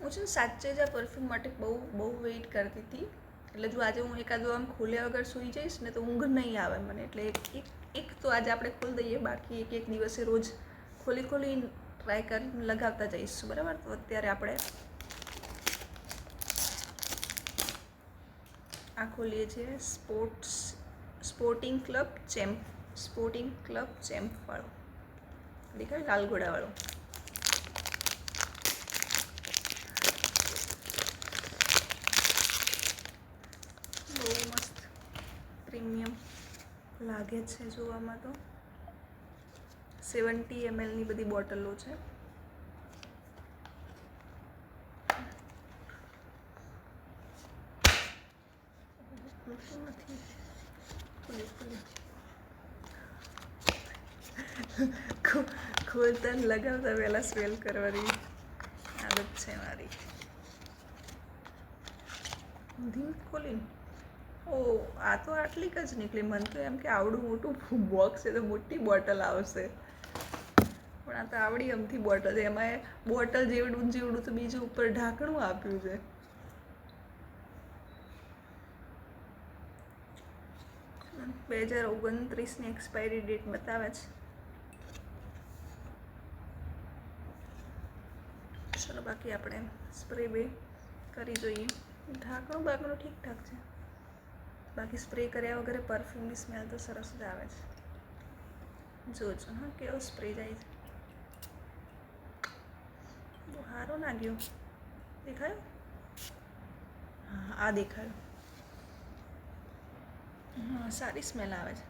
હું છે ને સાચે જ આ પરફ્યુમ માટે બહુ વેઇટ કરતી હતી. એટલે જો આજે હું એકાદો આમ ખોલ્યા વગર સૂઈ જઈશ ને તો ઊંઘ નહીં આવે મને. એટલે એક તો આજે આપણે ખોલી દઈએ, બાકી એક દિવસે રોજ ખોલી ટ્રાય કરીને લગાવતા જઈશું, બરાબર. તો અત્યારે આપણે આ ખોલીએ છીએ સ્પોર્ટિંગ ક્લબ ચેમ્પ વાળો, દેખાય લાલ ઘોડાવાળો. બહુ મસ્ત પ્રીમિયમ લાગે છે જોવામાં. તો 70 ml ની બધી બોટલો છે. ખોલતા લગાવતા પહેલાં સ્મેલ કરવાની આદત છે મારી. ધીમ ખોલીને આ તો આટલીક જ નીકળી. મને તો એમ કે આવડું મોટું બોક્સ છે તો મોટી બોટલ આવશે, પણ આ તો આવડી અમથી બોટલ છે. એમાં બોટલ જેવડું તો બીજું ઉપર ઢાંકણું આપ્યું છે. 2029ની એક્સપાયરી ડેટ બતાવે છે. ચલો બાકી આપણે સ્પ્રે કરી જોઈએ. ઢાંકણું ઠીકઠાક છે, બાકી સ્પ્રે કર્યા વગર પરફ્યુમની સ્મેલ તો સરસ જ આવે છે. જોજો હા કેવો સ્પ્રે જાય છે. બહુ સારો ના ગયો. દેખાયો? હા, આ દેખાયો. હા, સારી સ્મેલ આવે છે.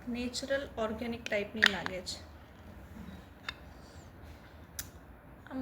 નેચરલ ઓર્ગેનિક ટાઈપની લાગે છે.